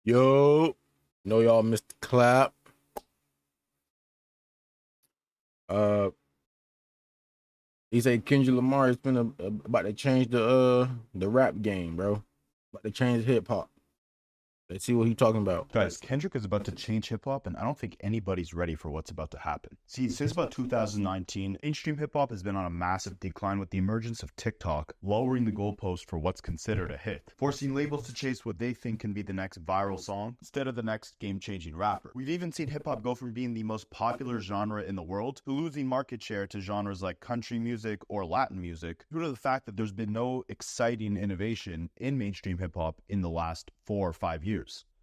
Yo, know y'all missed the clap. Uh, he said Kendrick Lamar is been about to change the rap game, bro. About to change hip hop. Let's see what he talking about. Guys, Kendrick is about to change hip hop, and I don't think anybody's ready for what's about to happen. See, since about 2019, mainstream hip hop has been on a massive decline with the emergence of TikTok, lowering the goalpost for what's considered a hit, forcing labels to chase what they think can be the next viral song instead of the next game changing rapper. We've even seen hip hop go from being the most popular genre in the world to losing market share to genres like country music or Latin music due to the fact that there's been no exciting innovation in mainstream hip hop in the last 4 or 5 years.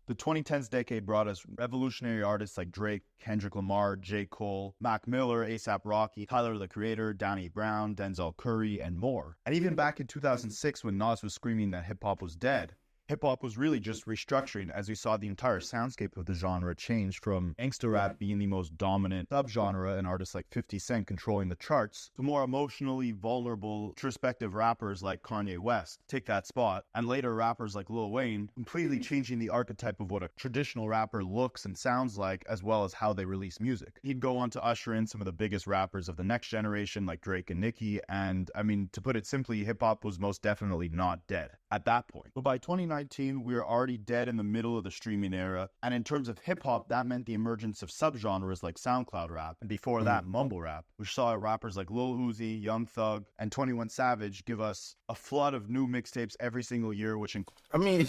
The 2010s decade brought us revolutionary artists like Drake, Kendrick Lamar, J. Cole, Mac Miller, A$AP Rocky, Tyler the Creator, Danny Brown, Denzel Curry, and more. And even back in 2006 when Nas was screaming that hip-hop was dead, hip-hop was really just restructuring as we saw the entire soundscape of the genre change from gangsta rap being the most dominant subgenre and artists like 50 Cent controlling the charts to more emotionally vulnerable, introspective rappers like Kanye West take that spot, and later rappers like Lil Wayne completely changing the archetype of what a traditional rapper looks and sounds like as well as how they release music. He'd go on to usher in some of the biggest rappers of the next generation like Drake and Nicki, and I mean, to put it simply, hip-hop was most definitely not dead at that point. But by 2019, we were already dead in the middle of the streaming era, and in terms of hip-hop, that meant the emergence of subgenres like SoundCloud rap, and before that, mumble rap, which saw rappers like Lil Uzi, Young Thug, and 21 Savage give us a flood of new mixtapes every single year, which I mean,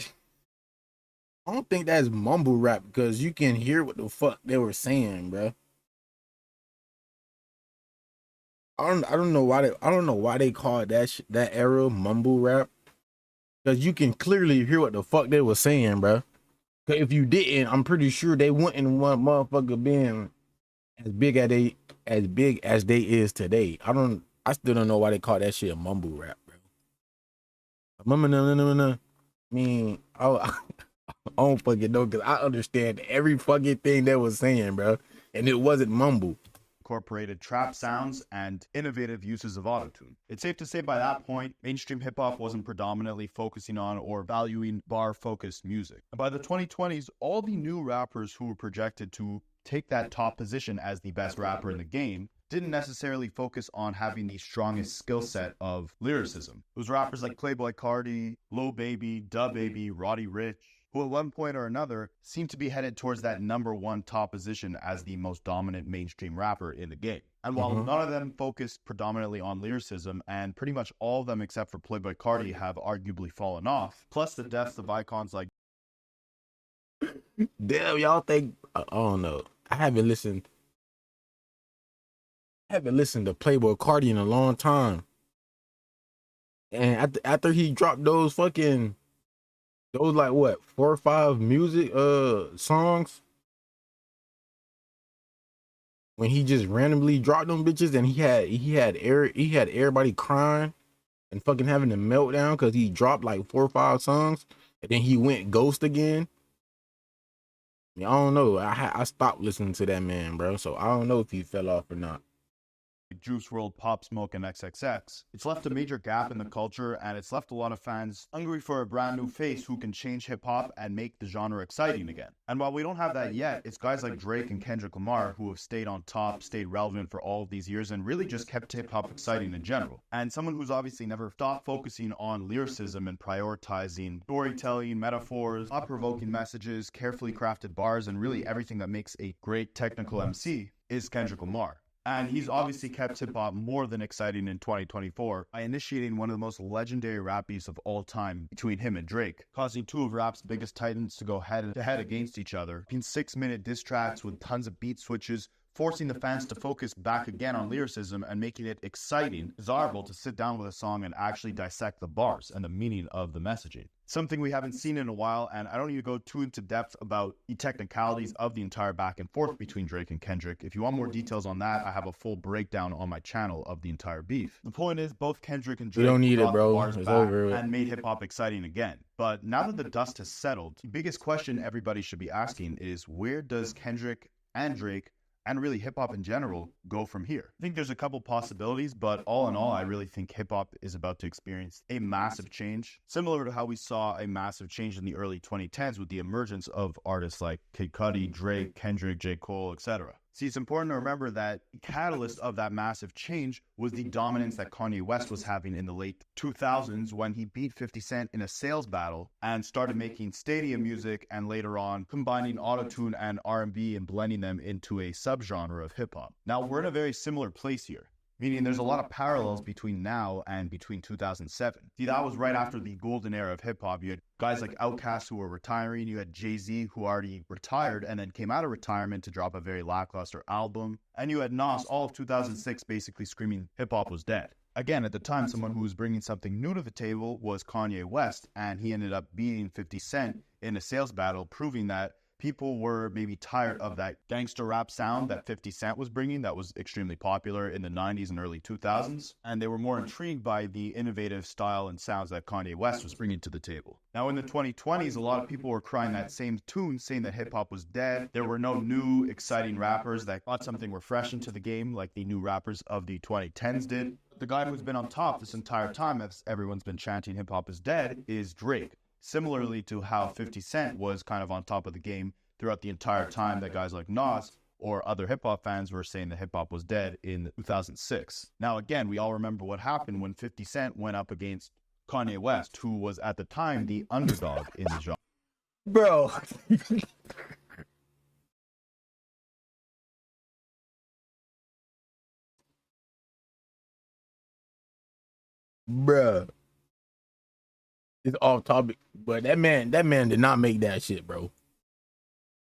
I don't think that's mumble rap because you can hear what the fuck they were saying, bro. I don't know why they call that era mumble rap because you can clearly hear what the fuck they were saying, bro. 'Cause if you didn't, I'm pretty sure they wouldn't want motherfucker being as big as they is today. I still don't know why they call that shit a mumble rap, bro. Mumble no no no no. I mean, I don't fucking know because I understand every fucking thing they was saying, bro, and it wasn't mumble. incorporated trap sounds and innovative uses of autotune. It's safe to say by that point, mainstream hip-hop wasn't predominantly focusing on or valuing bar-focused music. And by the 2020s, all the new rappers who were projected to take that top position as the best rapper in the game didn't necessarily focus on having the strongest skill set of lyricism. It was rappers like Playboi Carti, Lil Baby, Da Baby, Roddy Ricch, who at one point or another seemed to be headed towards that number one top position as the most dominant mainstream rapper in the game. And while none of them focused predominantly on lyricism, and pretty much all of them except for Playboi Carti have arguably fallen off, plus the deaths of icons like Damn, y'all think I don't know. I haven't listened to Playboy Cardi in a long time. And after he dropped those like what 4 or 5 music songs, when he just randomly dropped them bitches, and he had everybody crying and fucking having a meltdown because he dropped like 4 or 5 songs, and then he went ghost again. I don't know. I stopped listening to that man, bro. So I don't know if he fell off or not. Juice WRLD, Pop Smoke, and XXX. It's left a major gap in the culture, and it's left a lot of fans hungry for a brand new face who can change hip-hop and make the genre exciting again. And while we don't have that yet, it's guys like Drake and Kendrick Lamar who have stayed on top, stayed relevant for all of these years, and really just kept hip-hop exciting in general. And someone who's obviously never stopped focusing on lyricism and prioritizing storytelling, metaphors, thought-provoking messages, carefully crafted bars, and really everything that makes a great technical MC is Kendrick Lamar. And he's obviously kept hip-hop more than exciting in 2024 by initiating one of the most legendary rap beefs of all time between him and Drake, causing two of rap's biggest titans to go head-to-head against each other, in 6-minute diss tracks with tons of beat switches, forcing the fans to focus back again on lyricism and making it exciting, desirable to sit down with a song and actually dissect the bars and the meaning of the messaging. Something we haven't seen in a while, and I don't need to go too into depth about the technicalities of the entire back and forth between Drake and Kendrick. If you want more details on that, I have a full breakdown on my channel of the entire beef. The point is, both Kendrick and Drake don't need it, brought the bro. bars It's back over with. and made hip-hop exciting again. But now that the dust has settled, the biggest question everybody should be asking is, where does Kendrick and Drake and really hip hop in general go from here? I think there's a couple possibilities, but all in all, I really think hip hop is about to experience a massive change, similar to how we saw a massive change in the early 2010s with the emergence of artists like Kid Cudi, Drake, Kendrick, J. Cole, etc. See, it's important to remember that the catalyst of that massive change was the dominance that Kanye West was having in the late 2000s when he beat 50 Cent in a sales battle and started making stadium music, and later on combining autotune and R&B and blending them into a subgenre of hip-hop. Now, we're in a very similar place here, meaning there's a lot of parallels between now and between 2007. See, that was right after the golden era of hip-hop. You had guys like Outkast who were retiring. You had Jay-Z who already retired and then came out of retirement to drop a very lackluster album. And you had Nas all of 2006 basically screaming hip-hop was dead. Again, at the time, someone who was bringing something new to the table was Kanye West, and he ended up beating 50 Cent in a sales battle, proving that people were maybe tired of that gangster rap sound that 50 Cent was bringing that was extremely popular in the 90s and early 2000s, and they were more intrigued by the innovative style and sounds that Kanye West was bringing to the table. Now, in the 2020s, a lot of people were crying that same tune, saying that hip-hop was dead. There were no new, exciting rappers that brought something refreshing to the game like the new rappers of the 2010s did. The guy who's been on top this entire time, as everyone's been chanting hip-hop is dead, is Drake. Similarly to how 50 Cent was kind of on top of the game throughout the entire time that guys like Nas or other hip-hop fans were saying that hip-hop was dead in 2006. Now, again, we all remember what happened when 50 Cent went up against Kanye West, who was at the time the underdog in the genre. Bro. Bruh. It's off topic, but that man did not make that shit, bro.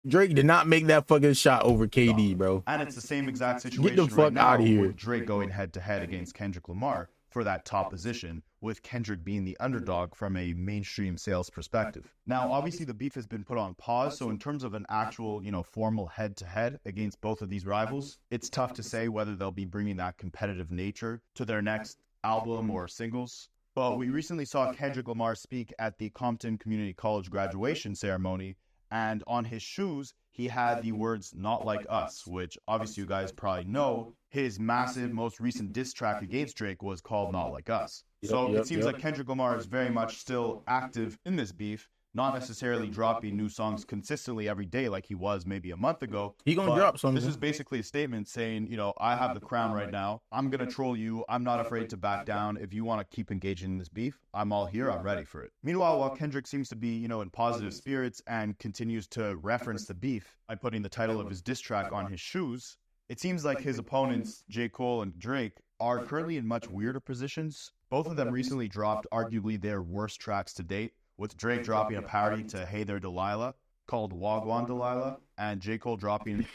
Drake did not make that fucking shot over KD, bro. And it's the same exact situation Get the fuck right now out of here. with Drake going head-to-head against Kendrick Lamar for that top position, with Kendrick being the underdog from a mainstream sales perspective. Now, obviously, the beef has been put on pause, so in terms of an actual, formal head-to-head against both of these rivals, it's tough to say whether they'll be bringing that competitive nature to their next album or singles. But we recently saw Kendrick Lamar speak at the Compton Community College graduation ceremony, and on his shoes, he had the words "not like us," which obviously you guys probably know. His massive, most recent diss track against Drake was called "Not Like Us." So it seems like Kendrick Lamar is very much still active in this beef, not necessarily dropping new songs consistently every day like he was maybe a month ago. He gonna drop something. This is basically a statement saying, I have the crown right now. I'm going to troll you. I'm not afraid to back down. If you want to keep engaging in this beef, I'm all here. I'm ready for it. Meanwhile, while Kendrick seems to be, in positive spirits and continues to reference the beef by putting the title of his diss track on his shoes, it seems like his opponents, J. Cole and Drake, are currently in much weirder positions. Both of them recently dropped arguably their worst tracks to date, with Drake dropping a parody to Hey There Delilah called Wagwan Delilah, and J. Cole dropping...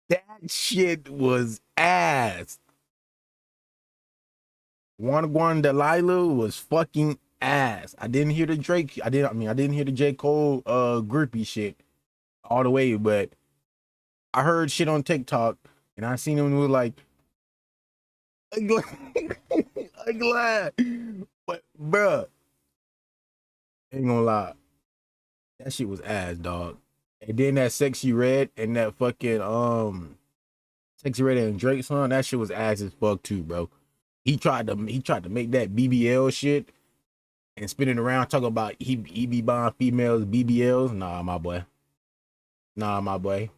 That shit was ass. Wagwan Delilah was fucking ass. I didn't hear the Drake. I didn't hear the J. Cole grippy shit all the way, but I heard shit on TikTok and I seen him was like, I'm glad. But bruh, ain't gonna lie, that shit was ass, dog. And then that Sexy Red and that fucking Sexy Red and Drake song, that shit was ass as fuck too, bro. He tried to make that BBL shit and spin it around, talking about he be buying females BBLs. Nah, my boy.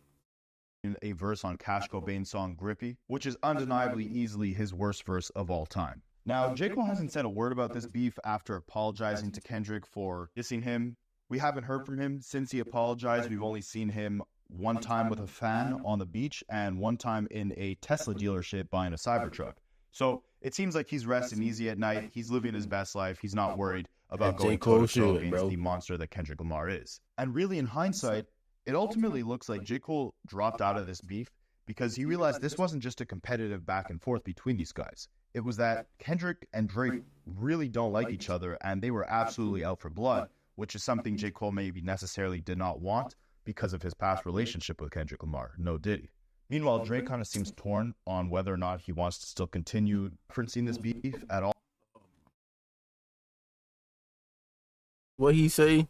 A verse on Cash Cobain's song Grippy, which is undeniably easily his worst verse of all time. Now, J. Cole hasn't said a word about this beef after apologizing to Kendrick for dissing him. We haven't heard from him since he apologized. We've only seen him one time with a fan on the beach and one time in a Tesla dealership buying a Cybertruck. So it seems like he's resting easy at night. He's living his best life. He's not worried about going toe-to-toe against the monster that Kendrick Lamar is. And really, in hindsight, it ultimately looks like J. Cole dropped out of this beef because he realized this wasn't just a competitive back and forth between these guys. It was that Kendrick and Drake really don't like each other, and they were absolutely out for blood, which is something J. Cole maybe necessarily did not want because of his past relationship with Kendrick Lamar. No diddy. Meanwhile, Drake kind of seems torn on whether or not he wants to still continue referencing this beef at all. What he say?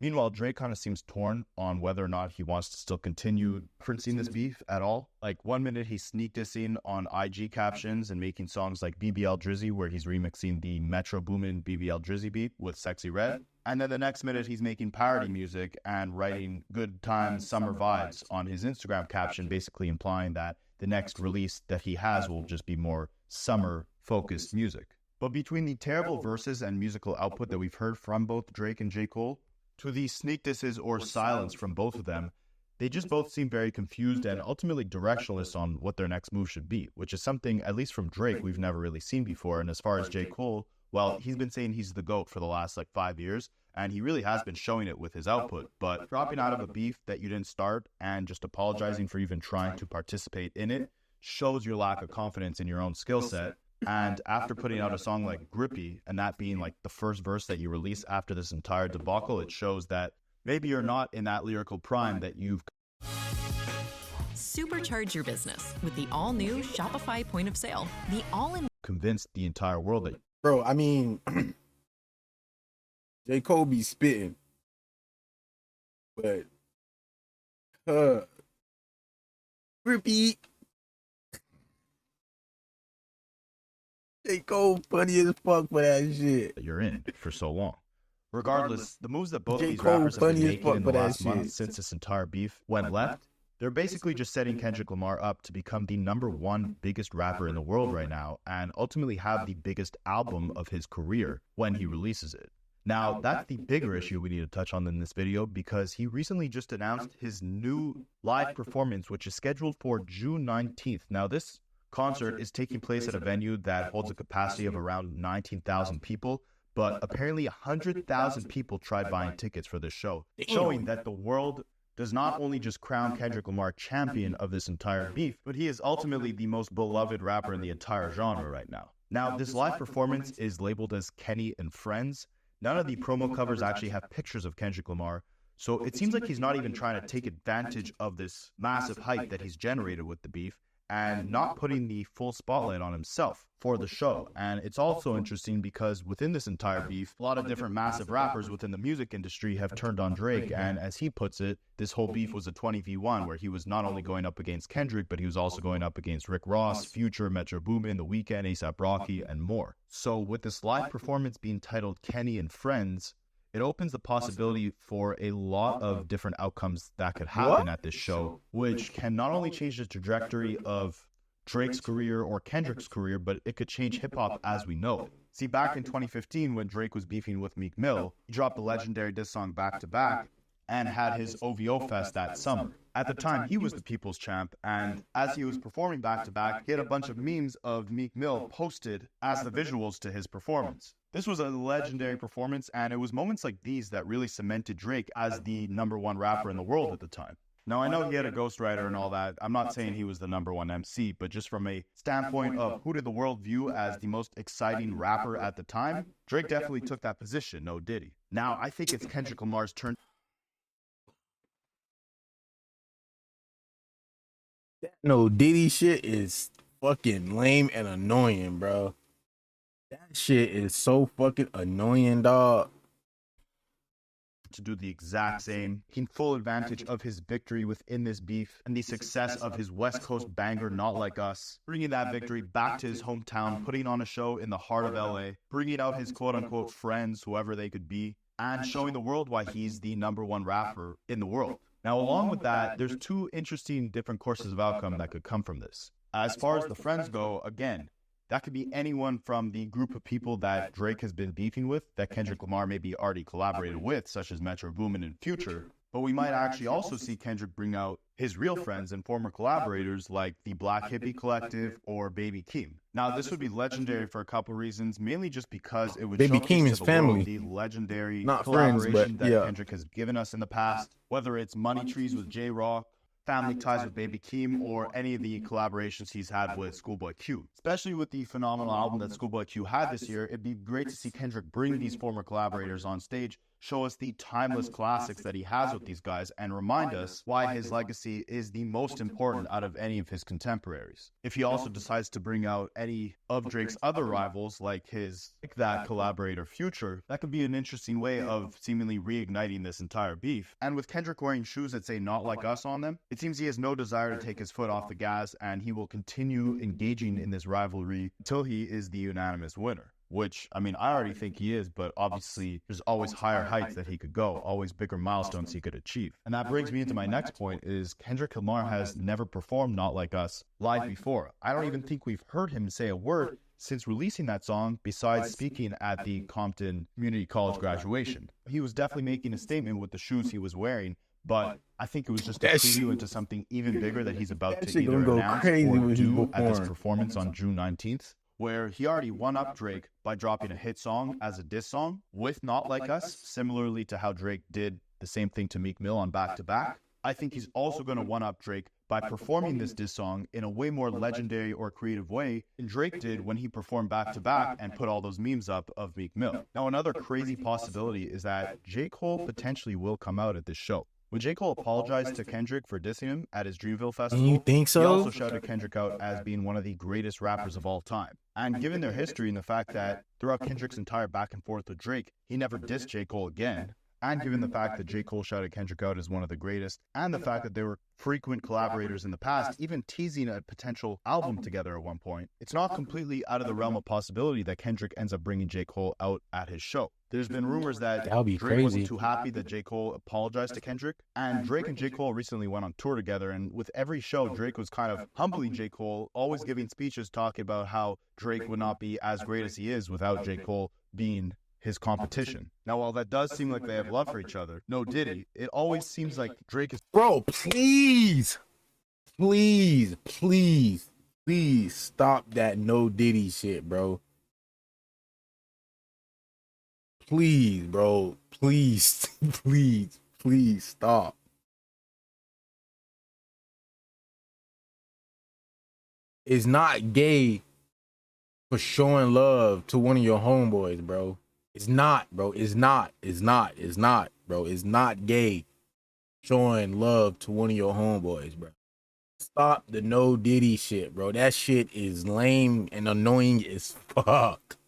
Meanwhile, Drake kind of seems torn on whether or not he wants to still continue referencing this beef at all. Like, one minute he's sneak dissing on IG captions and making songs like BBL Drizzy, where he's remixing the Metro Boomin BBL Drizzy beat with Sexy Red. And then the next minute he's making parody music and writing good times, summer vibes on his Instagram caption, basically implying that the next release that he has will just be more summer-focused music. But between the terrible verses and musical output that we've heard from both Drake and J. Cole, to the sneak disses or silence from both of them, they just both seem very confused and ultimately directionless on what their next move should be, which is something, at least from Drake, we've never really seen before. And as far as J. Cole, well, he's been saying he's the GOAT for the last 5 years, and he really has been showing it with his output. But dropping out of a beef that you didn't start and just apologizing for even trying to participate in it shows your lack of confidence in your own skill set. And after putting out a song like Grippy, and that being the first verse that you release after this entire debacle, it shows that maybe you're not in that lyrical prime that you've Supercharge your business with the all-new Shopify point of sale, the all-in convinced the entire world that. Bro, I mean, J. Cole be spitting, but repeat. J. Cole funny as fuck for that shit. You're in for so long. Regardless, the moves that both J. these Cole rappers have funny been as making fuck in for the that last month shit. since this entire beef went left, they're basically just setting Kendrick Lamar up to become the #1 biggest rapper in the world right now and ultimately have the biggest album of his career when he releases it. Now, that's the bigger issue we need to touch on in this video, because he recently just announced his new live performance, which is scheduled for June 19th. Now, this concert is taking place at a venue that holds a capacity of around 19,000 people, but apparently 100,000 people tried buying tickets for this show, showing that the world does not only just crown Kendrick Lamar champion of this entire beef, but he is ultimately the most beloved rapper in the entire genre right now. Now, this live performance is labeled as Kenny and Friends. None of the promo covers actually have pictures of Kendrick Lamar, so it seems like he's not even trying to take advantage of this massive hype that he's generated with the beef and not putting the full spotlight on himself for the show. And it's also interesting because within this entire beef, a lot of different massive rappers within the music industry have turned on Drake. And as he puts it, this whole beef was a 20v1 where he was not only going up against Kendrick, but he was also going up against Rick Ross, Future, Metro Boomin, The Weeknd, A$AP Rocky, and more. So with this live performance being titled Kenny and Friends, it opens the possibility for a lot of different outcomes that could happen at this show, which can not only change the trajectory of Drake's career or Kendrick's career, but it could change hip-hop as we know it. See, back in 2015, when Drake was beefing with Meek Mill, he dropped the legendary diss song Back to Back and had his OVO Fest that summer. At the time, he was the people's champ, and as he was performing Back to Back, he had a bunch of memes of Meek Mill posted as the visuals to his performance. This was a legendary performance, and it was moments like these that really cemented Drake as the #1 rapper in the world at the time. Now, I know he had a ghostwriter and all that. I'm not saying he was the #1 MC, but just from a standpoint of who did the world view as the most exciting rapper at the time, Drake definitely took that position, no diddy. Now, I think it's Kendrick Lamar's turn. No Diddy shit is fucking lame and annoying, bro. That shit is so fucking annoying, dog. To do the exact same, taking full advantage of his victory within this beef and the success of his West Coast banger Not Like Us, bringing that victory back to his hometown, putting on a show in the heart of LA, bringing out his quote-unquote friends, whoever they could be, and showing the world why he's the #1 rapper in the world. Now, along with that, there's two interesting different courses of outcome that could come from this. As far as the friends go, again, that could be anyone from the group of people that Drake has been beefing with, that Kendrick Lamar maybe already collaborated with, such as Metro Boomin and Future. But we might actually also see Kendrick bring out his real friends and former collaborators like the Black Hippie Collective or Baby Keem. Now, this would be legendary for a couple reasons, mainly just because it would Baby showcase Keem to is the family. world the legendary Not friends, collaboration but that yeah. Kendrick has given us in the past, whether it's Money Trees with J-Rock, Family Ties with Baby Keem, or any of the collaborations he's had with Schoolboy Q. Especially with the phenomenal album that Schoolboy Q had this year, it'd be great to see Kendrick bring these former collaborators on stage, show us the timeless classics that he has with these guys, and remind us why his legacy is the most important out of any of his contemporaries. If he also decides to bring out any of Drake's other rivals, like that collaborator Future, that could be an interesting way of seemingly reigniting this entire beef. And with Kendrick wearing shoes that say "Not Like Us" on them, it seems he has no desire to take his foot off the gas, and he will continue engaging in this rivalry until he is the unanimous winner. Which, I mean, I already think he is, but obviously there's always higher heights that he could go, always bigger milestones he could achieve. And that brings me into my next point is Kendrick Lamar has never performed Not Like Us live before. I don't even think we've heard him say a word since releasing that song, besides speaking at the Compton Community College graduation. He was definitely making a statement with the shoes he was wearing, but I think it was just a preview into something even bigger that he's about to either announce or do at this performance on June 19th. Where he already one-upped Drake by dropping a hit song as a diss song with Not Like Us, similarly to how Drake did the same thing to Meek Mill on Back to Back. I think he's also going to one-up Drake by performing this diss song in a way more legendary or creative way than Drake did when he performed Back to Back and put all those memes up of Meek Mill. Now, another crazy possibility is that J. Cole potentially will come out at this show. When J. Cole apologized to Kendrick for dissing him at his Dreamville festival, you think so? He also shouted Kendrick out as being one of the greatest rappers of all time. And given their history and the fact that throughout Kendrick's entire back and forth with Drake, he never dissed J. Cole again, and given the fact that J. Cole shouted Kendrick out as one of the greatest, and the fact that they were frequent collaborators in the past, even teasing a potential album together at one point, it's not completely out of the realm of possibility that Kendrick ends up bringing J. Cole out at his show. There's been rumors that Drake wasn't too happy that J. Cole apologized to Kendrick, and Drake and J. Cole recently went on tour together, and with every show, Drake was kind of humbling J. Cole, always giving speeches talking about how Drake would not be as great as he is without J. Cole being his competition. Now, while that does seem like they have love for each other, no Diddy, it always seems like Drake is... Bro, please stop that no Diddy shit, bro. Please, bro. Please stop. It's not gay for showing love to one of your homeboys, bro. It's not, bro. It's not, bro. It's not gay showing love to one of your homeboys, bro. Stop the no Diddy shit, bro. That shit is lame and annoying as fuck.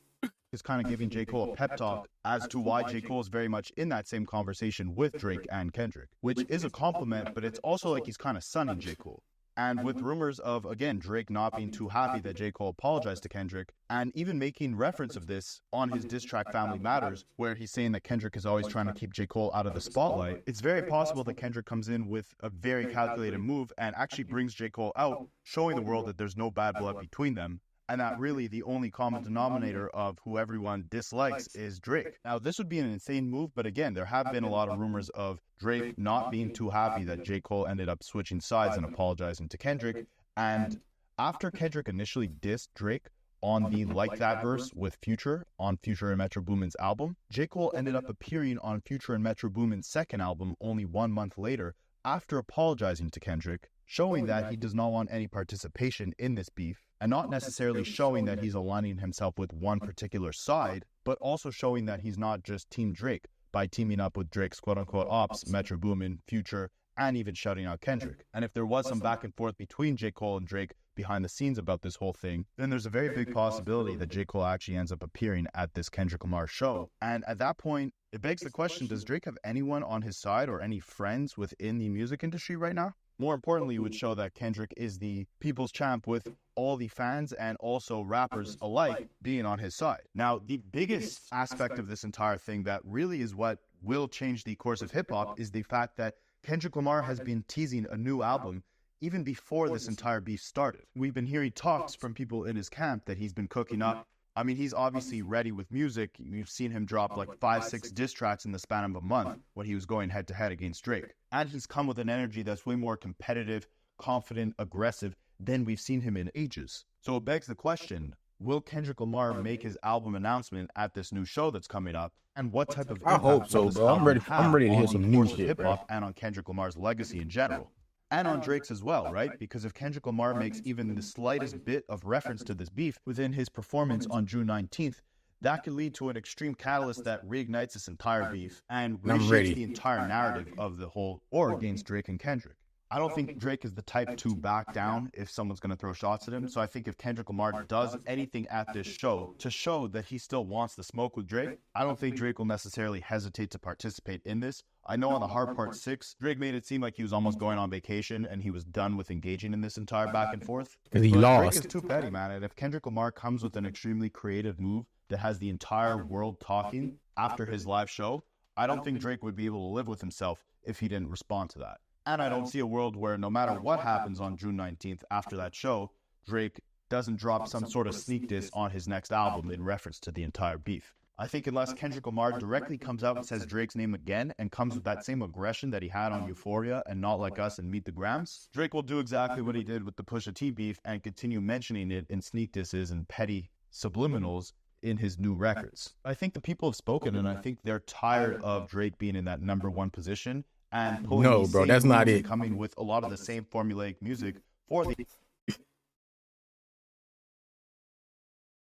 Is kind of giving J. Cole a pep talk as to why J. Cole is very much in that same conversation with Drake and Kendrick, which is a compliment, but it's also like he's kind of sunning J. Cole. And with rumors of, again, Drake not being too happy that J. Cole apologized to Kendrick, and even making reference of this on his diss track Family Matters, where he's saying that Kendrick is always trying to keep J. Cole out of the spotlight, it's very possible that Kendrick comes in with a very calculated move and actually brings J. Cole out, showing the world that there's no bad blood between them, and that really the only common denominator of who everyone dislikes is Drake. Now, this would be an insane move, but again, there have been a lot of rumors of Drake not being too happy that J. Cole ended up switching sides and apologizing to Kendrick. And after Kendrick initially dissed Drake on the Like That verse with Future on Future and Metro Boomin's album, J. Cole ended up appearing on Future and Metro Boomin's second album only 1 month later after apologizing to Kendrick, showing that he does not want any participation in this beef, and not necessarily showing that he's aligning himself with one particular side, but also showing that he's not just Team Drake by teaming up with Drake's quote-unquote ops, Metro Boomin, Future, and even shouting out Kendrick. And if there was some back and forth between J. Cole and Drake behind the scenes about this whole thing, then there's a very big possibility that J. Cole actually ends up appearing at this Kendrick Lamar show. And at that point, it begs the question, does Drake have anyone on his side or any friends within the music industry right now? More importantly, it would show that Kendrick is the people's champ with all the fans and also rappers alike being on his side. Now, the biggest aspect of this entire thing that really is what will change the course of hip-hop is the fact that Kendrick Lamar has been teasing a new album even before this entire beef started. We've been hearing talks from people in his camp that he's been cooking up. I mean, he's obviously ready with music. You've seen him drop like 5-6 diss tracks in the span of a month when he was going head-to-head against Drake. And he's come with an energy that's way more competitive, confident, aggressive than we've seen him in ages. So it begs the question, will Kendrick Lamar make his album announcement at this new show that's coming up? And what type of I hope so, bro. I'm ready to hear some new shit, bro. And on Kendrick Lamar's legacy in general. And on Drake's as well, right? Because if Kendrick Lamar makes even the slightest bit of reference to this beef within his performance on June 19th, that could lead to an extreme catalyst that reignites this entire beef and And I'm reshapes ready. the entire narrative of the whole war against Drake and Kendrick. I don't think Drake is the type to back down if someone's going to throw shots at him. So I think if Kendrick Lamar does anything at this show to show that he still wants the smoke with Drake, I don't think Drake will necessarily hesitate to participate in this. I know on the Hard Part 6, Drake made it seem like he was almost going on vacation and he was done with engaging in this entire back and forth. Because he But lost. Drake is too petty, man. And if Kendrick Lamar comes with an extremely creative move that has the entire world talking after his live show, I don't think Drake would be able to live with himself if he didn't respond to that. And I don't see a world where no matter what happens on June 19th after that show, Drake doesn't drop some sort of sneak diss on his next album in reference to the entire beef. I think unless Kendrick Lamar directly comes out and says Drake's name again and comes with that same aggression that he had on Euphoria and Not Like Us and Meet the Grams, Drake will do exactly what he did with the Pusha T beef and continue mentioning it in sneak disses and petty subliminals in his new records. I think the people have spoken, and I think they're tired of Drake being in that #1 position and pulling No, these bro, same that's not moves and it. coming with a lot of the same formulaic music for the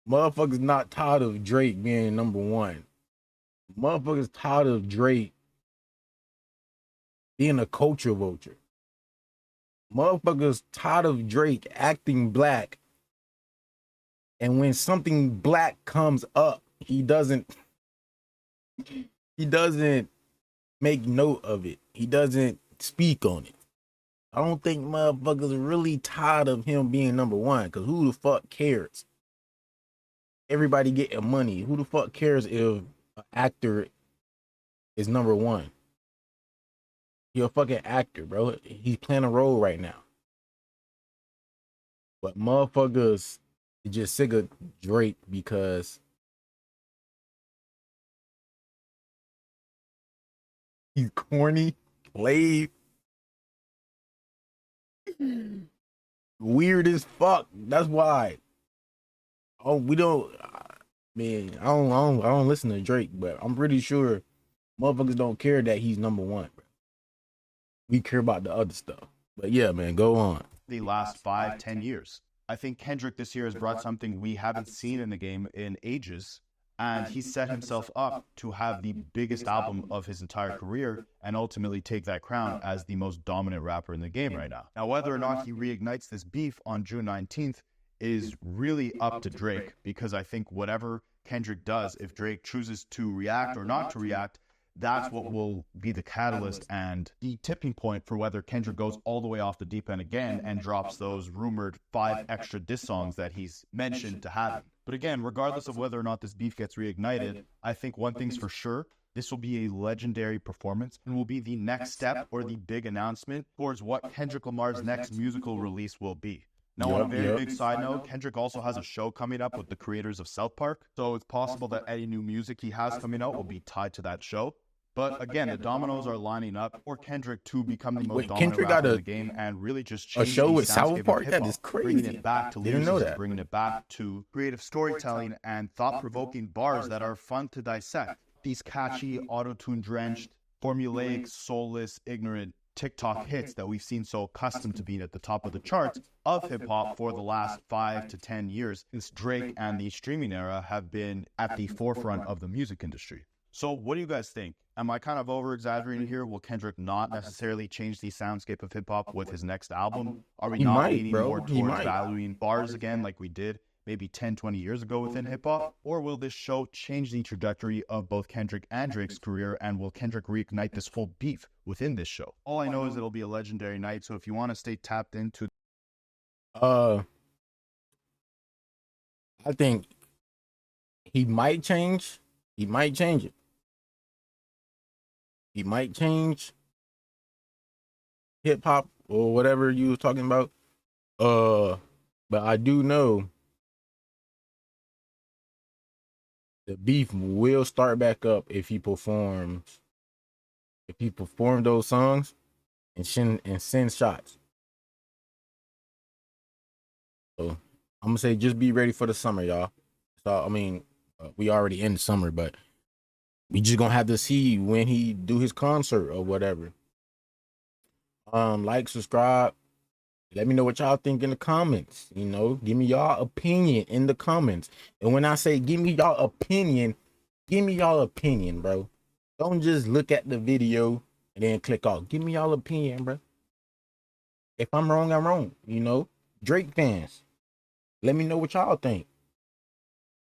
Motherfuckers not tired of Drake being #1. Motherfuckers tired of Drake being a culture vulture. Motherfuckers tired of Drake acting black. And when something black comes up, he doesn't make note of it. He doesn't speak on it. I don't think motherfuckers are really tired of him being #1, because who the fuck cares? Everybody getting money. Who the fuck cares if an actor is #1? You're a fucking actor, bro. He's playing a role right now. But motherfuckers is just sick of Drake because he's corny, lame, weird as fuck. That's why. Oh, we don't. Man, I don't listen to Drake, but I'm pretty sure motherfuckers don't care that he's #1. Bro. We care about the other stuff. But yeah, man, go on. the last 5-10 years. I think Kendrick this year has brought something we haven't seen in the game in ages, and he set himself up to have the biggest album of his entire career and ultimately take that crown as the most dominant rapper in the game right now. Now, whether or not he reignites this beef on June 19th is really up to Drake, because I think whatever Kendrick does, if Drake chooses to react or not to react, that's what will be the catalyst and the tipping point for whether Kendrick goes all the way off the deep end again and drops those rumored 5 extra diss songs that he's mentioned to having. But again, regardless of whether or not this beef gets reignited, I think one thing's for sure: this will be a legendary performance and will be the next step or the big announcement towards what Kendrick Lamar's next musical release will be. Now, on a very big side note, Kendrick also has a show coming up with the creators of South Park, so it's possible that any new music he has coming out will be tied to that show. But again, the dominoes are lining up for Kendrick to become the most dominant Kendrick rapper got in the game and really just change show the with South soundscape of Park? That hip-hop, is crazy. bringing it back to Didn't know lyricism, that. bringing it back to creative storytelling and thought-provoking bars that are fun to dissect. These catchy, auto-tune drenched, formulaic, soulless, ignorant TikTok hits that we've seen so accustomed to being at the top of the charts of hip-hop for the last 5 to 10 years since Drake and the streaming era have been at the forefront of the music industry. So what do you guys think? Am I kind of over-exaggerating here? Will Kendrick not necessarily change the soundscape of hip-hop with his next album? Are we He not might, leaning bro. more He towards might. valuing bars again like we did maybe 10, 20 years ago within hip-hop? Or will this show change the trajectory of both Kendrick and Drake's career, and will Kendrick reignite this whole beef within this show? All I know is it'll be a legendary night, so if you want to stay tapped into I think he might change. He might change it. He might change hip hop or whatever you was talking about. But I do know the beef will start back up if he performs. If he perform those songs and send shots. So I'm gonna say just be ready for the summer, y'all. So I mean, we already in the summer, but we just gonna have to see when he do his concert or whatever. Like, subscribe, Let me know what y'all think in the comments. You know, give me y'all opinion in the comments. And when I say give me y'all opinion, bro. Don't just look at the video and then click off. Give me y'all opinion, bro. If I'm wrong, I'm wrong. You know, Drake fans, let me know what y'all think.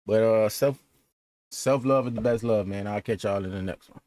But self love is the best love, man. I'll catch y'all in the next one.